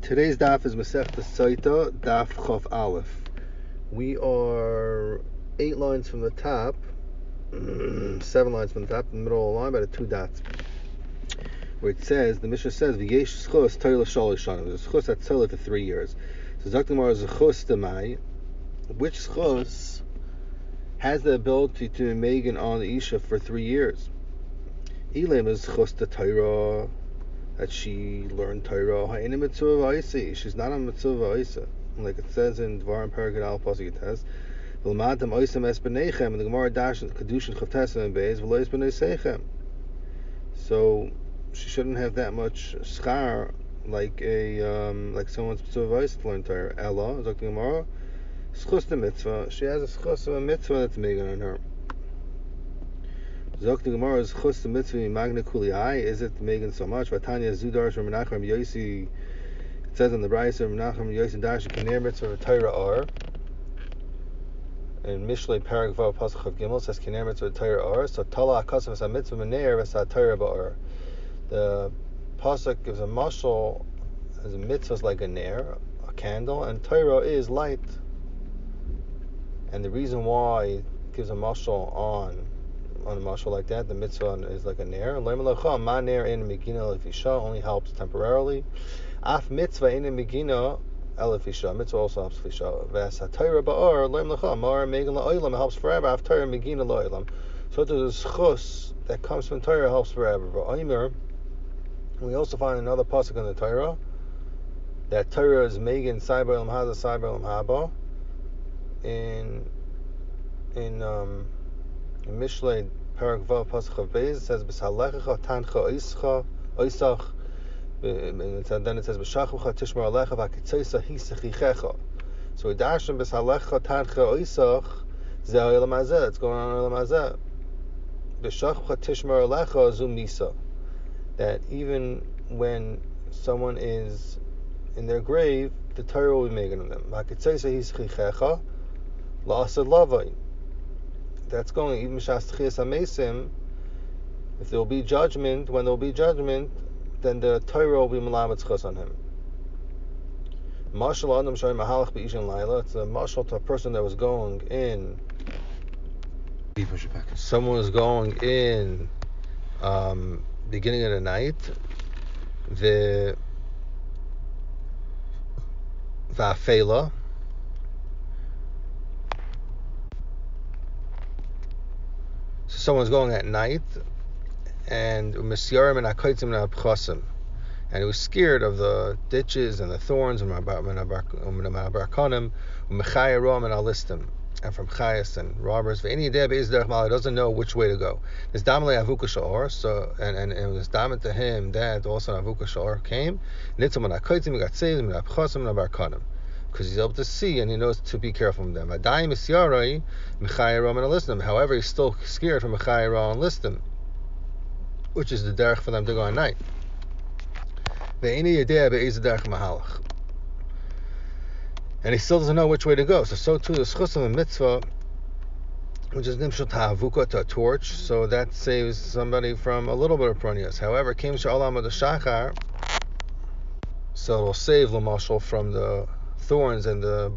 Today's daf is Masechta Sota Daf Chof Aleph. We are 8 lines from the top, 7 lines from the top, in the middle of the line by the 2 dots, where it says, the Mishnah says, V'yesh schos toila shalosh shanim. There's a schos that's toila for 3 years. So Dr. Gemara is a schos demai. Which schos has the ability to be megan on the Isha for 3 years? Elam is schos the Torah, that she learned Torah. She's not on mitzvah isa, like it says in Dvarim Paragid Al Pasuk Tes. V'lamatam oisem es b'neichem, and the Gemara dash kedushin chavtesem and beis v'lo es b'nei seichem. So she shouldn't have that much schar like someone's mitzvah isa to learn Torah. Ella, Dr. Gemara, schus the mitzvah. She has a schus of a mitzvah that's megan on her. Zok the Gemara is chus the mitzvah magna kuliyai. Is it megan so much? Vatanya zudar from Menachem Yosi. It says in the Brayso of Menachem Yosi dash kaner mitzvah Torah ar. And Mishlei Parag Vav Pasuk of Gimel says kaner mitzvah Torah ar. So Tala Akasav is a mitzvah mener v'sa Torah ba'ar. The pasuk gives a mashal as a mitzvah is like a ner, a candle, and Torah is light. And the reason why it gives a mashal on a mashal like that, the mitzvah is like a ner. Ma ner in megina elefisha only helps temporarily. Af mitzvah in megina elefisha. Mitzvah also helps fisha. Vas hatayra ba'ar leim lecha mar megan la'olam helps forever. Af Torah megina la'olam. So there's chus that comes from Torah helps forever. V'omer, we also find another pasuk in the Torah that Torah is megan sai ba'olam hada sai ba'olam haba. In Mishlei Parak Vav Pasuk of Beis, it says B'salechecha tancha oischa oisach. Then it says B'shachucha tishmar alecha v'akitzoisa hisechichecha. So we dash in B'salechecha tancha oisach zeh olam hazeh. It's going on olam hazeh. B'shachucha tishmar alecha zu misa. That even when someone is in their grave, the Torah will be making on them. V'akitzoisa hisechichecha la'asad lavai. That's going even Shas Tchias HaMesim. If there will be judgment, when there will be judgment, then the Torah will be Melamed Chos on him. Mashal Adam Shai Mahalach Be'ishan Laila. It's a mashal to a person that was going in. Someone was going in beginning of the night. The Va'afela. Someone's going at night, and he was scared of the ditches and the thorns and from chayas and robbers. He doesn't know which way to go. There's damale avuka shor, so and it was damet to him that also an avuka shor came. He got saved because he's able to see and he knows to be careful from them. However, he's still scared from Mechayra and Listim, which is the derech for them to go at night. And he still doesn't know which way to go. So too the schus of a mitzvah, which is nimshal ta'avuka, to a torch, so that saves somebody from a little bit of pronius. However, came sha'alam the shachar, so it'll save Lamashal from the thorns and the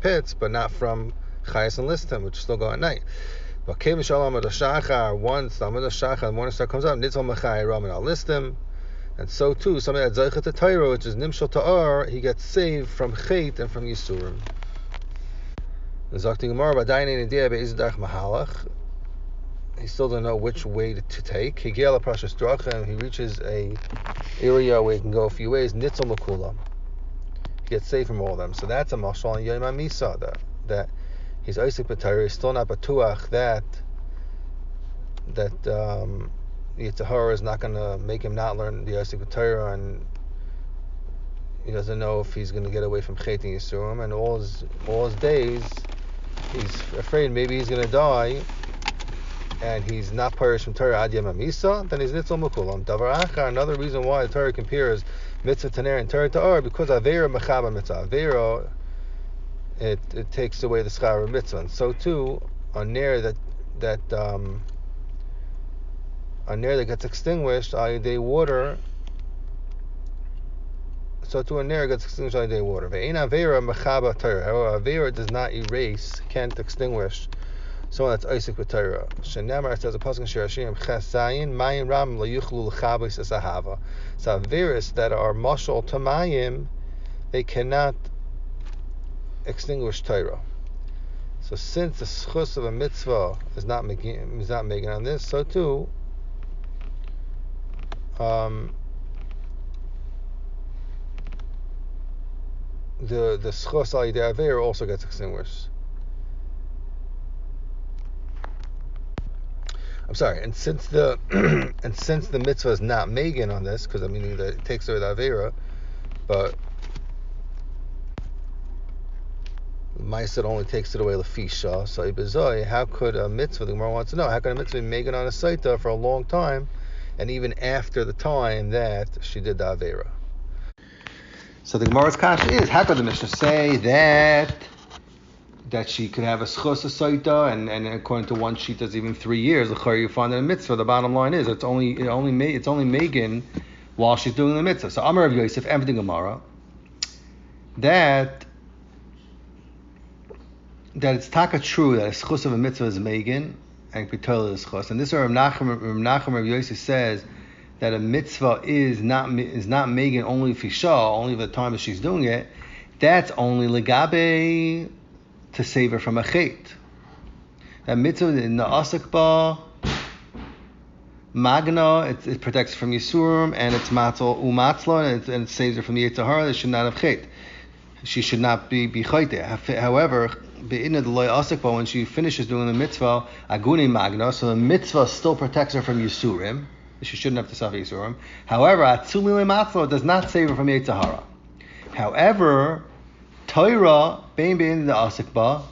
pits, but not from chayas and listim, which still go at night. But once the Amud Shachar, the morning star comes up, nitzal mechay ram and al listim, and so too somebody that zeichet to Torah, which is nimshal ta'ar, he gets saved from chait and from yisurim. He still doesn't know which way to take. He reaches a area where he can go a few ways. Nitzal mekulam. Get saved from all of them. So that's a mashal on Yom HaMisa, that he's Isaac B'Torah, he's still not batuach that Yitzhahara is not going to make him not learn the Isaac B'Torah, and he doesn't know if he's going to get away from Chet and Yisurim, and all his days he's afraid maybe he's going to die, and he's not parish from Torah ad Yom HaMisa, then he's Nitzal Mekulam. Davar Achar, another reason why the Torah compares mitzvah taner and Torah ta'ar, because Avera mechaba mitzvah. Avera, it takes away the schar of mitzvah, and so too a ner that gets extinguished, i.e. water, So to a ner gets extinguished by day water. Ve'ein avera mechaba Torah. However, avera does not erase, can't extinguish someone that's Isaac with Torah. Shenamar, it says a pasuk in Shirashim Ches Zayin Mayim Ram Lo Yuchlu L'Chabos Es Ahava. So averas that are mashal to Mayim, they cannot extinguish Torah. So since the schus of a mitzvah is not making on this, so too the schus al yidei avera also gets extinguished. I'm sorry, and since the mitzvah is not megan on this, because meaning that it takes away the avera, but Ma'aseh only takes it away lefisha. So ibezoi, how could a mitzvah? The Gemara wants to know, how could a mitzvah be megan on a saita for a long time, and even after the time that she did the avera? So the Gemara's kasha is, how could the Mishnah say that she could have a schos a saita, and according to one sheet, there's even 3 years. The you find that a mitzvah. The bottom line is it's only megan while she's doing the mitzvah. So Amar of Yosef, empty Gemara, that it's taka true that a schus of a mitzvah is megan and pitola is schus. And this Rav Nachum of Yosef says that a mitzvah is not megan only fisha, only the time that she's doing it. That's only legabe to save her from a chait. That mitzvah in the asakba magna, it protects from yisurim, and it's matzal umatzla, and it saves her from the yetzer hara. That should not have chait. She should not be chayte. However, when she finishes doing the mitzvah, aguni magna, so the mitzvah still protects her from yisurim. She shouldn't have to suffer yisurim. However, atzuli matzla does not save her from yetzer hara. However, Torah bein the asikba.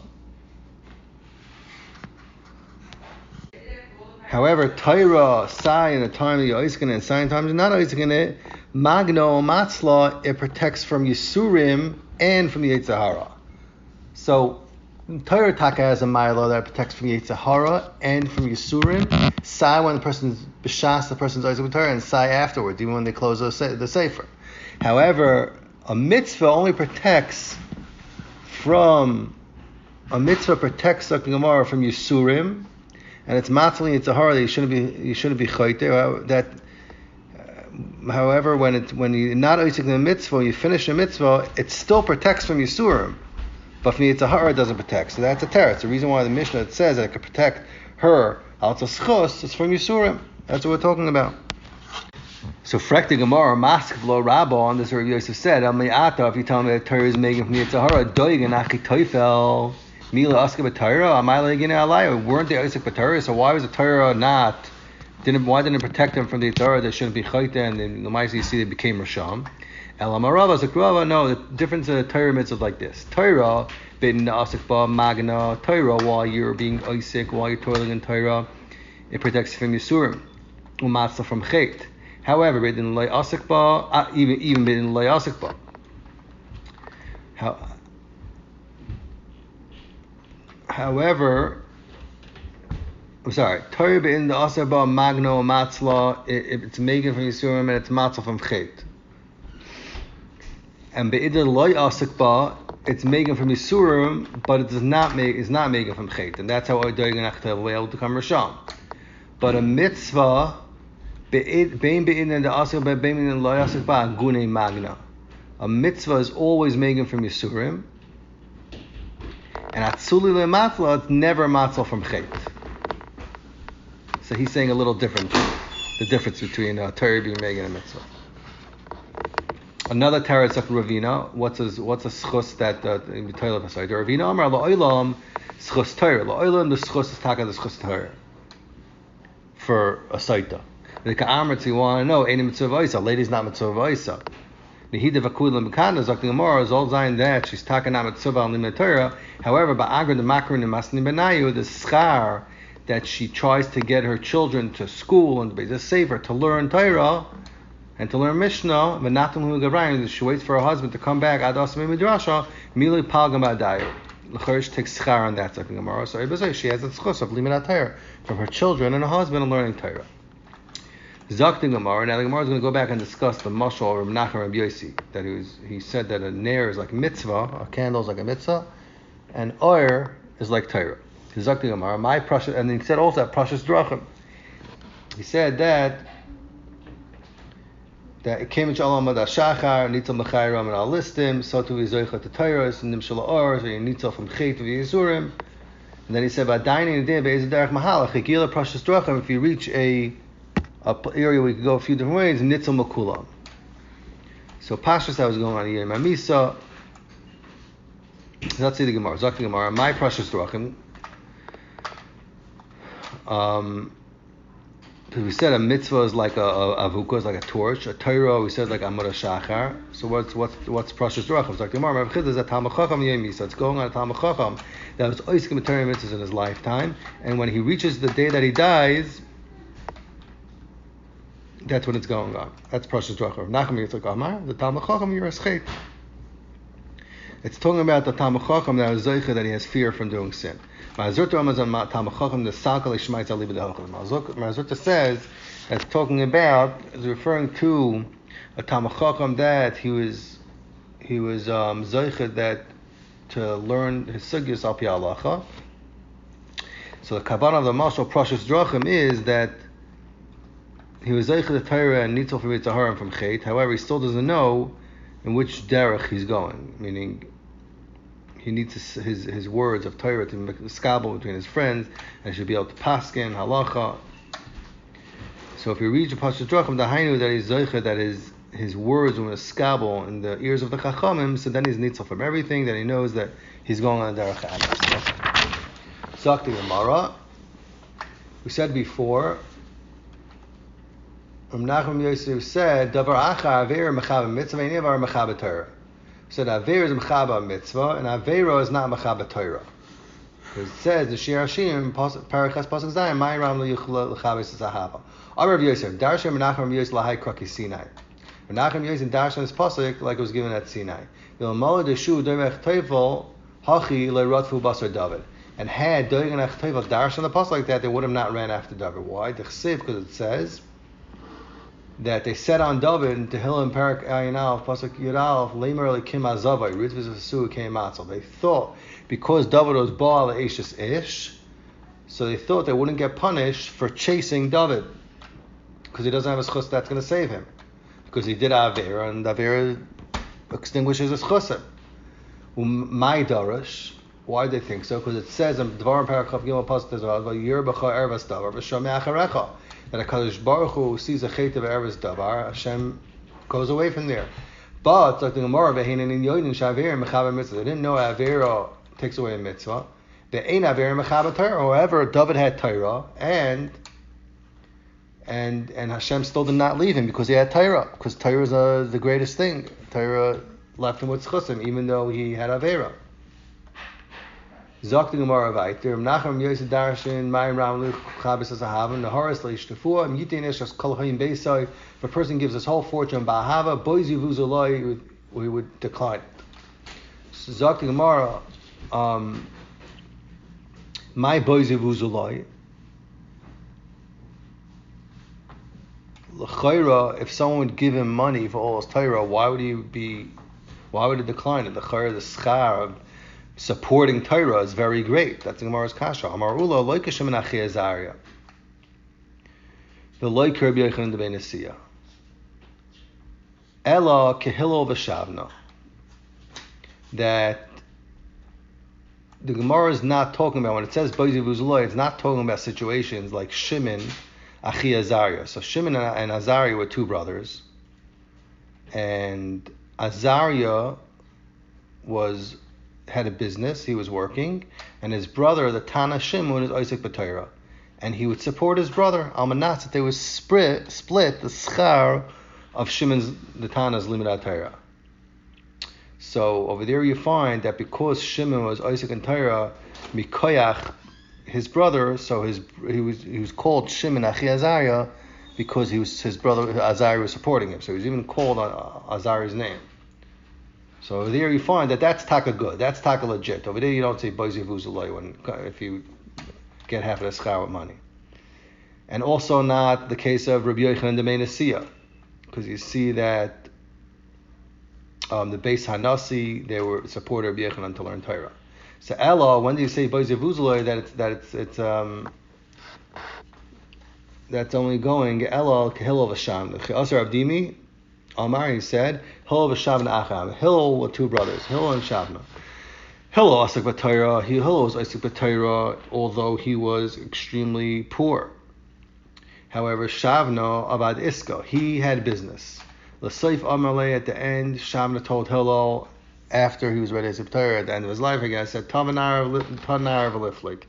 However, Torah sai in the time of Yiskin and sai in times of not Yiskin it magno matzla, it protects from yisurim and from the yetzer hara. So Torah taka has a ma'ila that protects from yetzer hara and from yisurim. Sai when the person's b'shas, the person's Isaac with Torah, and sai afterwards, even when they close the sefer. However, a mitzvah only protects the Gemara from yisurim, and it's matzli yetzer hara that you shouldn't be chayte. That however, when you're not oisik the mitzvah, you finish the mitzvah, it still protects from yisurim, but from yetzer hara it doesn't protect. So that's a teretz. The reason why the Mishnah says that it could protect her out of schos is from yisurim. That's what we're talking about. So frek the Gemara mask lo rabba on this. Rabbi Yosef said, "Al me'ata, if you tell me that Torah is making from the yetzer hara, doigan achi toifel mila aska b'Torah, amayla yigina alai." Weren't they Isaac b'Torah? So why was the Torah not? Why didn't it protect them from the yetzer hara? They shouldn't be chayte, and then the Ma'aseh you see they became rasham. El amarava zakrava. No, the difference in the Torah mitzvah is like this: Torah bin asik ba magna. Torah while you're being Isaac, while you're toiling in Torah, it protects you from yisurim, umatzah from chait. However, even bidin loy asikba. However, I'm sorry. Torah bidin the asikba magno matzla. It's making from yisurim and it's matzla from chait. And bidin loy asikba, it's making from yisurim, but it does not make. It's not making from chait, and that's how oidoy will be able to become rasham. But a mitzvah. A mitzvah is always making from yisurim, and atzuli le'matla, it's never matzal from chait. So he's saying a little different, the difference between Torah being making and a mitzvah. Another Torah is like Ravina. What's a schus that in the Torah of Asayda? Ravina Amar la'olam schus Torah. La'olam the schus is taka the schus Torah for a saita. The Ka'amritz, you want to know, ain't mitzvah v'isa. Lady's not mitzvah v'isa. The Hida v'kud l'mekana, Zok the Gemara, is all zayin that she's talking not mitzvah on the Torah. However, ba'agra the makrin and masni benayu, the schar that she tries to get her children to school and to save her to learn Torah and to learn Mishnah, v'natum hu gavrayim, she waits for her husband to come back. Ad asmi midrasha, mili palgam adayu. L'charish takes schar on that, Zok the Gemara. So she has a schus of liminat Torah from her children and her husband and learning Torah. Zakti Gemara. Now the Gemara is going to go back and discuss the mashal of Menachem Rabbi Yossi. That he said that a nair is like a mitzvah, a candle is like a mitzvah, and oir is like Torah. Zakti Gemara. My precious, and he said also that precious drachim. He said that it came in Shalom Ad Shachar, Nitzal Mechayram and Al Listim, Sotu Vizoicha to Tairos, and Nimshal Or, so you Nitzal from Chet to Yisurim. And then he said, Vadaini Nadim Be'ez Derech Mahalach, Hekila Prashas Drachim, if you reach a area we could go a few different ways, Nitzal Makulam. So Pashas that was going on here, Mamisa. Let's see the Gemara. Zak the Gemara, my Prashas Drachim. We said a mitzvah is like a avukah, is like a torch. A Torah, we said like Amud Shachar. So what's Prashas Drachim? It's like the Gemara. Rav Chizda is a Talmud Chacham Yemi. So it's going on a Talmud Chacham that was oiskim Torah mitzvahs in his lifetime, and when he reaches the day that he dies, that's when it's going on. That's Prashas Drachim. Nachum Yitzchak Amar, the Talmud Chacham Yiraschet. It's talking about the Talmud Chacham that is zeicha that he has fear from doing sin. Mazurta says that's talking about, is referring to a Talmud Chacham that he was zeicha that to learn his sugyas al pi halacha. So the kavanah of the mashal Prashas Drachim is that he was zeicha the Torah and nitzal from Yitzaharim from Chet. However, he still doesn't know in which derech he's going, meaning he needs his words of Torah to make a skabel between his friends, and he should be able to paskin halacha. So if you read the Prashas Drachim, the hainu that he's zeicha that his words will skabel in the ears of the chachamim, so then he's nitzal from everything, that he knows that he's going on derech adas. Zakti Gemara. We said before, Menachem Yosef said, Davar achar aver mechaber mitzvah, and aver mechaber Torah. Said Aver is Mechaber Mitzvah and Avera is not Mechaber Torah. Because it says the Shir Hashim Parachas Pasuk Zayin My Ram Lo Yuchla L'Chabes Zahava. Amar Rav Yosef Darshan Menachem Rav Yosef Lahai Kraki Sinai. Menachem Yosef Darshan this pasuk like it was given at Sinai. V'Lamala Deshu Doimech Teifel Hachi LeRatfu Basar David. And had Doimech Teifel Darshan the pasuk like that, they would have not ran after David. Why? Because it says that they set on David in Tehillim Parak Ayin Aleph Pasuk Yud Aleph Leimer Lekim Azavai Ritzvus Vesu Came Matzel. They thought because David was Baal Eishes Ish, so they thought they wouldn't get punished for chasing David because he doesn't have a chus that's going to save him because he did Avera and Avera extinguishes his chusim. My Darash. Why do they think so? Because it says in Dvarim Parak Chav Gimel Pasuk Tezvav Yir B'cha Ervas Davar V'Shomei Acharecha. That HaKadosh Baruch Hu sees a chet of Eretz Davar, Hashem goes away from there. But like the Gemara, Ve'heinen in Yodim Shaver Mechaber Mitzvah. They didn't know Avera takes away a mitzvah. They ain't Avera Mechaber Torah. However, David had Torah, and Hashem still did not leave him because he had Torah. Because Torah is the greatest thing. Torah left him with chusim, even though he had Avera. Zok the Gemara weiter. Menachem Yosef Darshan Mayim Ram Luch Chabes Zahavan Naharas Leishtafua Mitin Eshas Kol Hayim Beisai. If a person gives his whole fortune Bahava Boizi Vuzaloi, we would decline it. So Zok the Gemara, my Boizi Vuzaloi. L'chayra, if someone would give him money for all his Torah, why would he decline it? The chayra, the schar of supporting Torah is very great. That's the Gemara's kasha. Amar Ula loikashim and Achi Azaria. The loik Rabbi Yochanan de Benesiya. Ella kehilo v'shavna. That the Gemara is not talking about, when it says Boizi Vuzaloi, it's not talking about situations like Shimon, Achi Azaria. So Shimon and Azaria were two brothers. And Azaria had a business, he was working, and his brother, the Tana Shimon, is Isaac B'Torah. And he would support his brother, Almanat, that they would split the schar of Shimon's, the Tana's Limud Torah. So over there you find that because Shimon was Isaac and Torah, Mikoyach, his brother, so he was called Shimon Achi Azariah because his brother Azariah was supporting him. So he was even called on Azariah's name. So over there you find that that's taka good, that's taka legit. Over there you don't say Boizi Vuzaloi if you get half of the schar with money. and also not the case of Rabbi Yochanan Demei Nesiya, because you see that the Beis Hanasi, they were supporter of Yochanan to learn Torah. So Ella, when do you say Boise Vuzaloi that's only going Ella Hillel Vasham. Asar Abdimi, Amar, he said, Hillel Vashavna Acham. Hillel were two brothers, Hillel and Shavna. Hillel Asik B'Torah, Hillel was Asik B'Torah, although he was extremely poor. However, Shavna Avad Iska, he had business. L'Seif Amalei, at the end, Shavna told Hillel, after he was ready to Torah at the end of his life, I guess, said, Tavanar V'Liflik,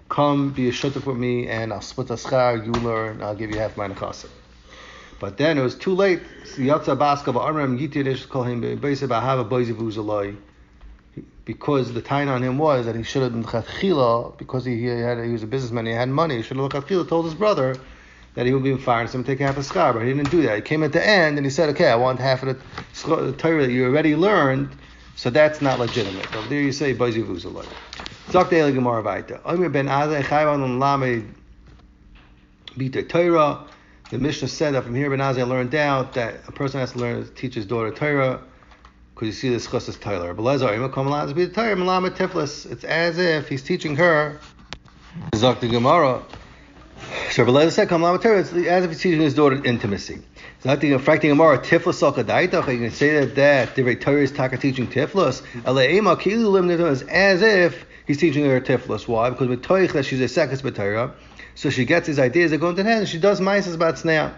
come be a shutuf with me, and I'll split a schar, you learn, I'll give you half my nechassim. But then it was too late. Because the time on him was that he should have been chatchila, because he was a businessman, he had money, he should have told his brother that he would be fired, so take half a schar, but he didn't do that. He came at the end and he said, okay, I want half of the Torah that you already learned, so that's not legitimate. So there you say, Boise Vuzalai. Zok De'ele Gemara Vaita. Omer ben Azai Chayvan on Lamed Bita Torah. The Mishnah said that from here Ben Azai learned out that a person has to learn to teach his daughter Torah, because you see this chus is Torah. Belezer Omer Kom Lamed Bita Torah Melamed Tiflis. It's as if he's teaching her. Zok the Gemara. So Belezer said Kom Lamed Torah. It's as if he's teaching his daughter intimacy. So I think in fracting Gemara Tiflis Salkadaitach. You can say that the Torah is taka teaching Tiflis. Aleima Kilu Lim is as if he's teaching her Tiflis. Why? Because with Toich that she's a Sekes B'Torah, so she gets his ideas that go into head, and she does Maises about Sneah.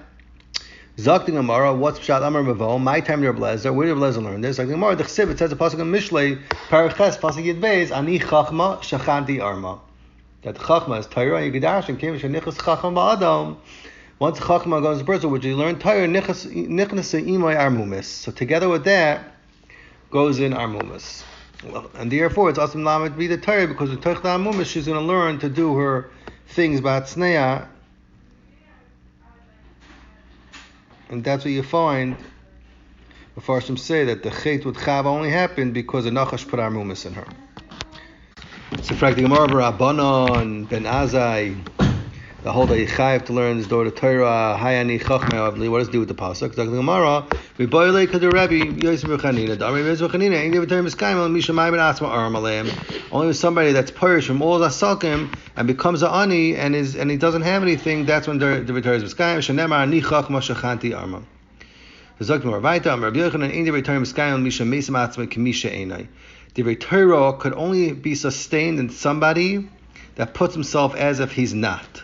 Zakting Gemara, what's Pshat Amar Mavo? My time to Reblezer. Where did Reblezer learn this? Zakting Gemara, the Chsiv, it says a pasuk in Mishlei, Paraches, pasuk Yid Beis, Ani Chachma, Shachanti Arma. That Chachma is Torah, and Yigadash, and Kim Shenichas Chachma Ba'adam. Once Chachma goes to the person, which you learn Torah, Nichnas Imay Armumis. So together with that, goes in Armumis. And therefore, it's Asim Lamed be the Torah, because with Torah Armumis, she's going to learn to do her things about Sneah. And that's what you find. The Farshim say that the Chet with Chav only happened because the Nachash put Armumis in her. So, the Gemara Rabbanon Ben Azai, the whole day Chayiv to learn his daughter Torah, Hayani Chachma. What does it do with the pasuk? The Gemara, we boile kadu Rabbi Yosef Bechanina. The Rabbi Yosef Bechanina ain't never turned Miskaim on Mishamai Ben Asma Armalem. Only with somebody that's purish from all Zasakim and becomes an ani and he doesn't have anything. That's when the Torah is Miskaim. Shenemar Ani Chachma Shachanti Arma. The Gemara Vaita Rabbi Yochanan ain't never turned Miskaim on Misha Mesam Atzma Kimisha Einai. The Torah could only be sustained in somebody that puts himself as if he's not.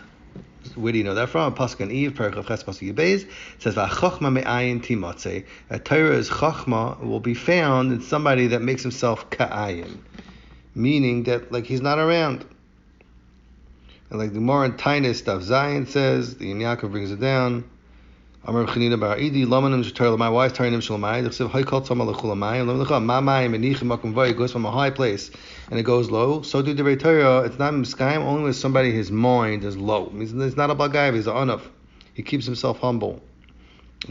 Where do you know that from? Pasuk and Eve, Perek Ches Pasuk Yibez, it says V'achachma me'ayin timatze. That Torah is chachma will be found in somebody that makes himself ka'ayin, meaning that like he's not around. And like the Gemara in Tainus Daf Zayin says, the Yaakov brings it down. Amar Chanina Bar Idi Lamanim Shetorah. My wife Tarinim Shalomai. They say Haykal Tzama Lechulamai. Lamlecha Mamai Menichim Makom Vay goes from a high place and it goes low. So do the Torah. It's not Miskaim only when somebody his mind is low. It means it's not a bagay. He's an anaf. He keeps himself humble.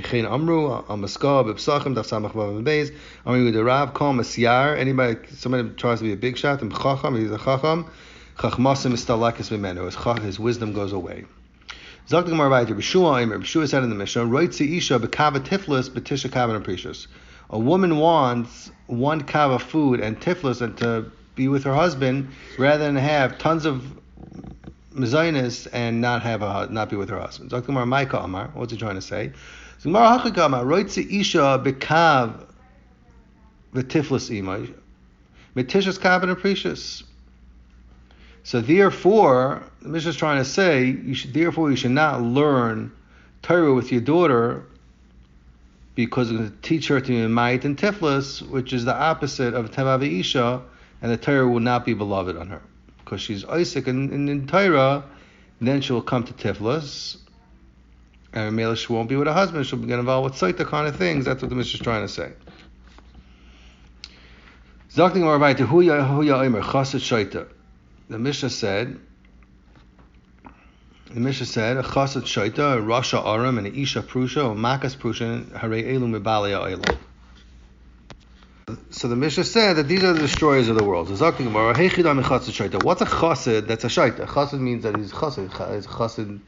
Chein Amru Amaska B'Psachim Daf Samach Vav Beis. Amru the Rav Kol Masyar. Somebody tries to be a big shot and Chacham. He's a Chacham. Chachmasim Istalakis Mimenu. His wisdom goes away. Zok the Gemara Vayter B'Shua said in the Mishnah, Roitzi Isha B'Kava Tiflis B'Tisha Kava and Precious. A woman wants one kava food and tiflis and to be with her husband rather than have tons of mezainis and not be with her husband. Zok the Gemara Maika Amar, what's he trying to say? Gemara Hachik Amar Roitzi Isha B'Kav V'Tiflis Imay B'Tisha's Kava and Precious. So therefore, the Mishnah is trying to say, you should not learn Torah with your daughter because it's going to teach her to be Mayit and Tiflis, which is the opposite of Teva V'Isha, and the Torah will not be beloved on her. Because she's Isaac in Torah, then she will come to Tiflis, and Mela she won't be with her husband, she'll get involved with Saita kind of things. That's what the Mishnah is trying to say. Zakting Marvaita, Huya Omer, Chassid Shaita. The Mishnah said, a chassid shaita, a rasha aram, and a isha prusha, a makas prusha, hare elu mibalei ha'elam. So the Mishnah said that these are the destroyers of the world. What's a chassid that's a shaita? A chassid means that he's chassid. He's a chassid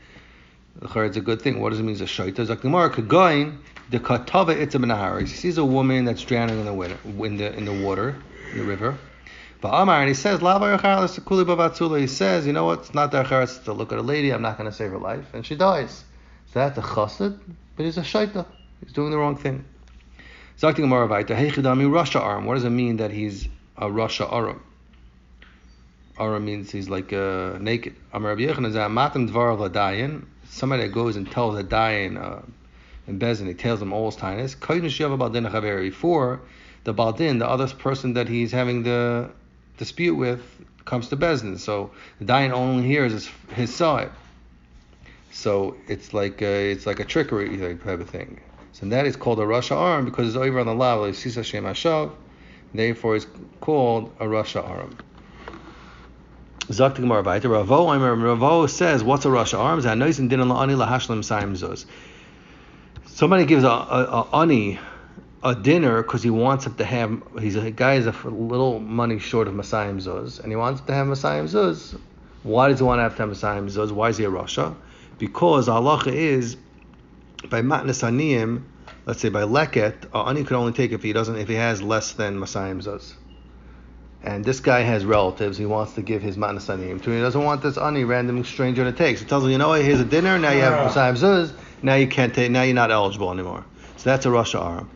It's a good thing. What does it mean? It's a shaita. Zaktimar kagoin the katava itzam nahar. He sees a woman that's drowning in the water, in the river. But Amar, and he says, he says, you know what? It's not their it's to look at a lady. I'm not going to save her life, and she dies. So that's a chassid, but he's a shaita. He's doing the wrong thing. Zakti Gemara Vaita, Heichidami Rasha Aram. What does it mean that he's a Rasha Aram? Aram means he's like naked. Amar Rabbi Yochanan Matam Dvar Ladayin. Somebody that goes and tells a dayan in Bezin, he tells them all his tinus. Before the Baldin, the other person that he's having the dispute with, comes to Bezin. So the dayan only hears his side. So it's like a trickery type of thing. So that is called a Rasha Aram because it's over on the law. Sisa Shem Hashav. Therefore, it's called a Rasha Aram. Zakti Gemara Vaita. Ravo says, "What's a Rasha Aram?" Somebody gives a ani a dinner because he wants him to have. A guy is a little money short of Masayim Zuz, and he wants to have Masayim Zuz. Why does he want to have Masayim Zuz? Why is he a Rasha? Because halacha is by matnas aniyim, let's say by leket, ani could only take if he has less than Masayim Zuz. And this guy has relatives, he wants to give his matnas aniyim to. He doesn't want this ani random stranger to take. So he tells him, you know what? Here's a dinner. Now you have Masayim Zuz. Now you can't take. Now you're not eligible anymore. So that's a Rasha Aram.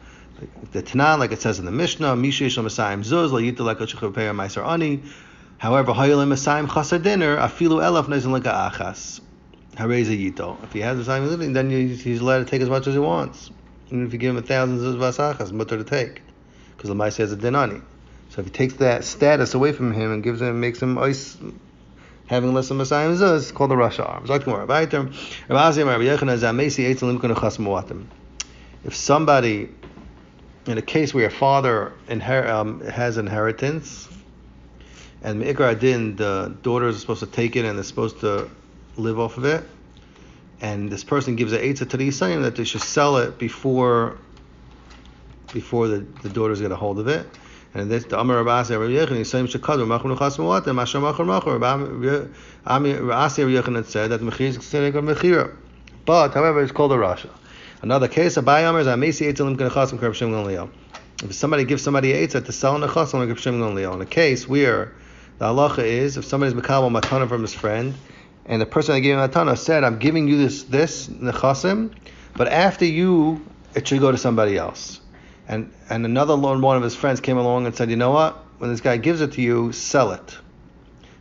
The Tanan, like it says in the Mishnah, Mishish Masayim Zuz, La Yita Leka Shechupei Meiser Ani. However, Hayolim Masayim Chasar dinner, Afilu Elaf Nezin Leka Achas. Hareza Yito. If he has Masayim living, then he's allowed to take as much as he wants. Even if you give him 1,000 Zuz Vasachas, mutter to take, because the Meiser has a dinani. So if he takes that status away from him and makes him ice, having less than Masayim Zuz, it's called the Rasha Aram. If somebody, in a case where a father has inheritance, and Me'ikar Adin, the daughters are supposed to take it and they're supposed to live off of it, and this person gives an eitzah to the Yisayim that they should sell it before the daughters get a hold of it. And this the Amar Rabbi Asi Rabbi Yochanan Yisayim shekadu machnu chas muatem masher machar machar. Rabbi Asi Rabbi Yochanan said that mechir is considered a mechira, but however it's called a rasha. Another case, Abai Amar is Amesi Eitzelim Kenechasim Kerb Shem Gon Leo. If somebody gives somebody an eitzah to sell nechasim Kerb Shem Gon Leo, in a case where the halacha is if somebody's mekabel matana from his friend, and the person that gave him matana said, "I'm giving you this nechasim, but after you, it should go to somebody else." And another one of his friends came along and said, "You know what? When this guy gives it to you, sell it."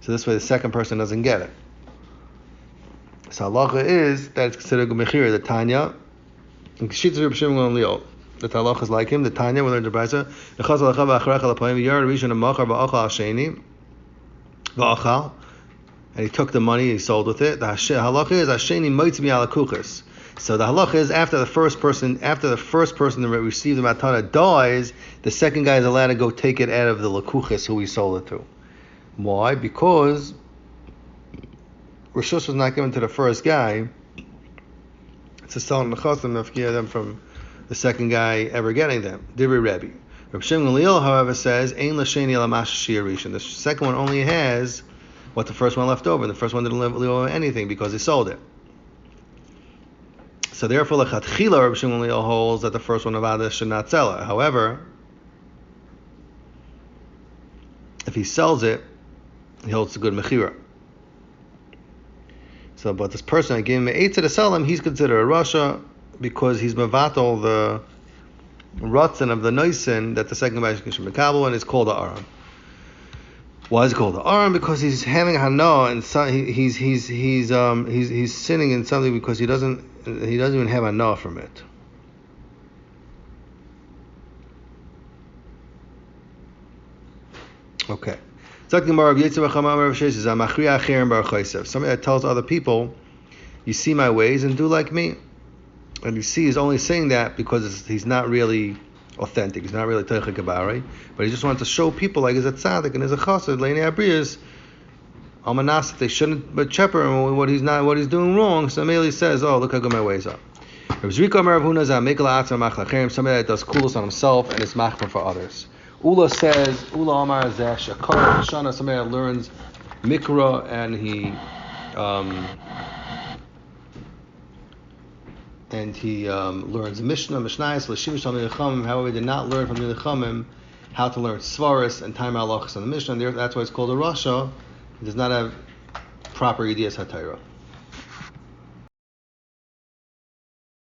So this way, the second person doesn't get it. So halacha is that it's considered a mechira. The Tanya. The halacha is like him. The Tanya, we learned the brayso. And he took the money, he sold with it. The halacha is hasheni moitzi ala kuchas. So the halacha is after the first person that received the matana dies, the second guy is allowed to go take it out of the lakuchas who he sold it to. Why? Because Rishus was not given to the first guy to sell nechasim and forgive them from the second guy ever getting them. Dibri Rebbe. Reb Shimon Gamliel, however, says ein l'sheni ala mashiach rishon. The second one only has what the first one left over. The first one didn't leave over anything because he sold it. So therefore, lechatchila, Reb Shimon Gamliel holds that the first one of Avada should not sell it. However, if he sells it, he holds a good mechira. So, but this person that gave him an eitzah to sell him, he's considered a rasha because he's mevatel the ratzin of the noisin that the second guy should mekabel, and it's called the aram. Why is it called the aram? Because he's having hana and he's sinning in something because he doesn't even have hana from it. Okay. Somebody that tells other people, you see my ways and do like me. And you see, he's only saying that because he's not really authentic. He's not really Teichik Kabari. But he just wants to show people like he's a tzaddik and he's a chassid, Leini Abriyas, Almanas, they shouldn't but shepherd him what he's doing wrong. So Meli says, oh, look how good my ways are. Somebody that does kulos on himself and is machmer for others. Ula says, Ula Amar Zesh, a Shana, somebody that learns Mikra and he and he learns Mishnah, Mishnayos, L'Shimish Talmidei Chachamim. However, he did not learn from the Chachamim how to learn Svaris and time halachos on the Mishnah. And that's why it's called a Rasha. He does not have proper Yedias HaTorah.